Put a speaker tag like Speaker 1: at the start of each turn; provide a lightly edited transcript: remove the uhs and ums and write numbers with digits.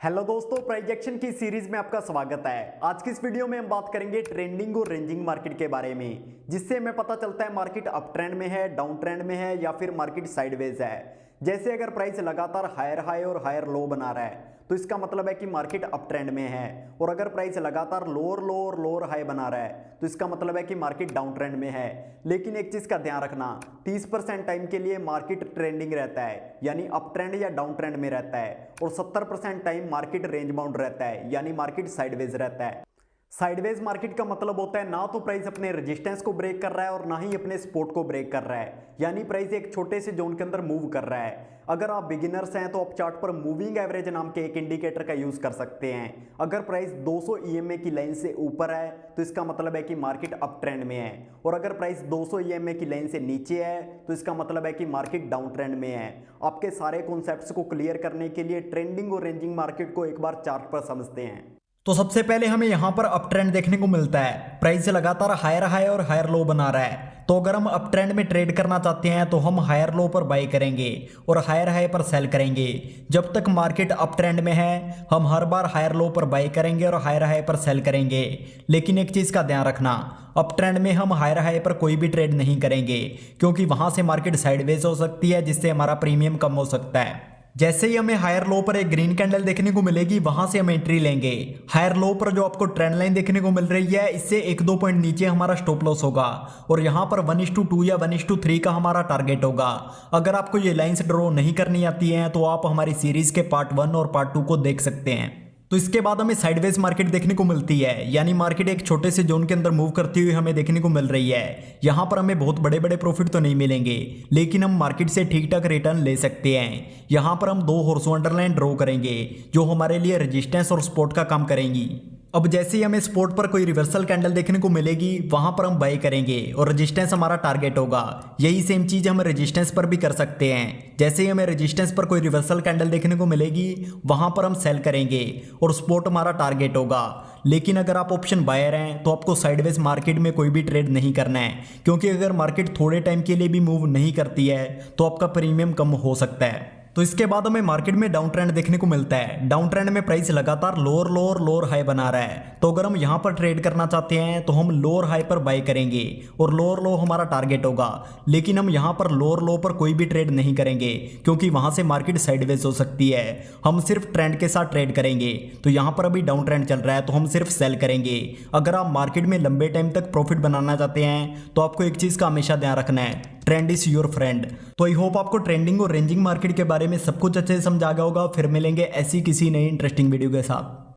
Speaker 1: Hello दोस्तों, price action की series में आपका स्वागत है। आज की इस वीडियो में हम बात करेंगे ट्रेंडिंग और रेंजिंग मार्केट के बारे में, जिससे हमें पता चलता है मार्केट अप ट्रेंड में है, डाउन ट्रेंड में है या फिर मार्केट साइडवेज है। जैसे अगर प्राइस लगातार हायर हाई और हायर लो बना रहा है तो इसका मतलब है कि मार्केट अप ट्रेंड में है, और अगर प्राइस लगातार लोअर लो और लोअर हाई बना रहा है तो इसका मतलब है कि मार्केट डाउन ट्रेंड में है। लेकिन एक चीज का ध्यान रखना, 30% टाइम के लिए मार्केट ट्रेंडिंग रहता है यानी अप ट्रेंड या डाउन ट्रेंड में रहता है, और 70% टाइम मार्केट रेंज बाउंड रहता है यानी मार्केट साइडवेज रहता है। साइडवेज मार्केट का मतलब होता है ना तो प्राइस अपने रेजिस्टेंस को ब्रेक कर रहा है और ना ही अपने सपोर्ट को ब्रेक कर रहा है, यानी प्राइस एक छोटे से जोन के अंदर मूव कर रहा है। अगर आप बिगिनर्स हैं तो आप चार्ट पर मूविंग एवरेज नाम के एक इंडिकेटर का यूज कर सकते हैं। अगर प्राइस 200 ईएमए की लाइन से ऊपर है तो इसका मतलब है कि मार्केट अप ट्रेंड में है, और अगर प्राइस 200 ईएमए की लाइन से नीचे है तो इसका मतलब है कि मार्केट डाउन ट्रेंड में है। आपके सारे कॉन्सेप्ट्स को क्लियर करने के लिए ट्रेंडिंग और रेंजिंग मार्केट को एक बार चार्ट पर समझते हैं।
Speaker 2: तो सबसे पहले हमें यहाँ पर अप ट्रेंड देखने को मिलता है। प्राइस लगातार हायर हाई और हायर लो बना रहा है, तो अगर हम अप ट्रेंड में ट्रेड करना चाहते हैं तो हम हायर लो पर बाई करेंगे और हायर हाई पर सेल करेंगे। जब तक मार्केट अप ट्रेंड में है हम हर बार हायर लो पर बाई करेंगे और हायर हाई पर सेल करेंगे। लेकिन एक चीज़ का ध्यान रखना, अप ट्रेंड में हम हायर हाई पर कोई भी ट्रेड नहीं करेंगे, क्योंकि वहां से मार्केट साइडवेज हो सकती है, जिससे हमारा प्रीमियम कम हो सकता है। जैसे ही हमें हायर लो पर एक ग्रीन कैंडल देखने को मिलेगी वहां से हम एंट्री लेंगे। हायर लो पर जो आपको ट्रेंड लाइन देखने को मिल रही है, इससे 1-2 पॉइंट नीचे हमारा स्टॉप लॉस होगा, और यहाँ पर 1:2 या 1:3 का हमारा टारगेट होगा। अगर आपको ये लाइंस ड्रॉ नहीं करनी आती हैं तो आप हमारी सीरीज के पार्ट 1 और पार्ट 2 को देख सकते हैं। तो इसके बाद हमें साइडवेज मार्केट देखने को मिलती है, यानी मार्केट एक छोटे से जोन के अंदर मूव करती हुई हमें देखने को मिल रही है। यहाँ पर हमें बहुत बड़े बड़े प्रॉफिट तो नहीं मिलेंगे, लेकिन हम मार्केट से ठीक ठाक रिटर्न ले सकते हैं। यहाँ पर हम 2 हॉरिजॉन्टल लाइन ड्रॉ करेंगे जो हमारे लिए रेजिस्टेंस और सपोर्ट का काम करेंगी। अब जैसे ही हमें सपोर्ट पर कोई रिवर्सल कैंडल देखने को मिलेगी वहां पर हम बाई करेंगे और रेजिस्टेंस हमारा टारगेट होगा। यही सेम चीज हम रेजिस्टेंस पर भी कर सकते हैं। जैसे ही हमें रेजिस्टेंस पर कोई रिवर्सल कैंडल देखने को मिलेगी वहां पर हम सेल करेंगे और सपोर्ट हमारा टारगेट होगा। लेकिन अगर आप ऑप्शन बायर हैं तो आपको साइडवेज मार्केट में कोई भी ट्रेड नहीं करना है, क्योंकि अगर मार्केट थोड़े टाइम के लिए भी मूव नहीं करती है तो आपका प्रीमियम कम हो सकता है। तो इसके बाद हमें मार्केट में डाउन ट्रेंड देखने को मिलता है। डाउन ट्रेंड में प्राइस लगातार लोअर हाई बना रहा है, तो अगर हम यहां पर ट्रेड करना चाहते हैं तो हम लोअर हाई पर बाई करेंगे और लोअर लो हमारा टारगेट होगा। लेकिन हम यहां पर लोअर लो पर कोई भी ट्रेड नहीं करेंगे, क्योंकि वहां से मार्केट साइडवेज हो सकती है। हम सिर्फ ट्रेंड के साथ ट्रेड करेंगे। तो यहां पर अभी डाउन ट्रेंड चल रहा है तो हम सिर्फ सेल करेंगे। अगर आप मार्केट में लंबे टाइम तक प्रॉफिट बनाना चाहते हैं तो आपको एक चीज का हमेशा ध्यान रखना है, ट्रेंड इज योर फ्रेंड। तो आई होप आपको ट्रेंडिंग और रेंजिंग मार्केट के बारे में सब कुछ अच्छे से समझ आ गया होगा। फिर मिलेंगे ऐसी किसी नई इंटरेस्टिंग वीडियो के साथ।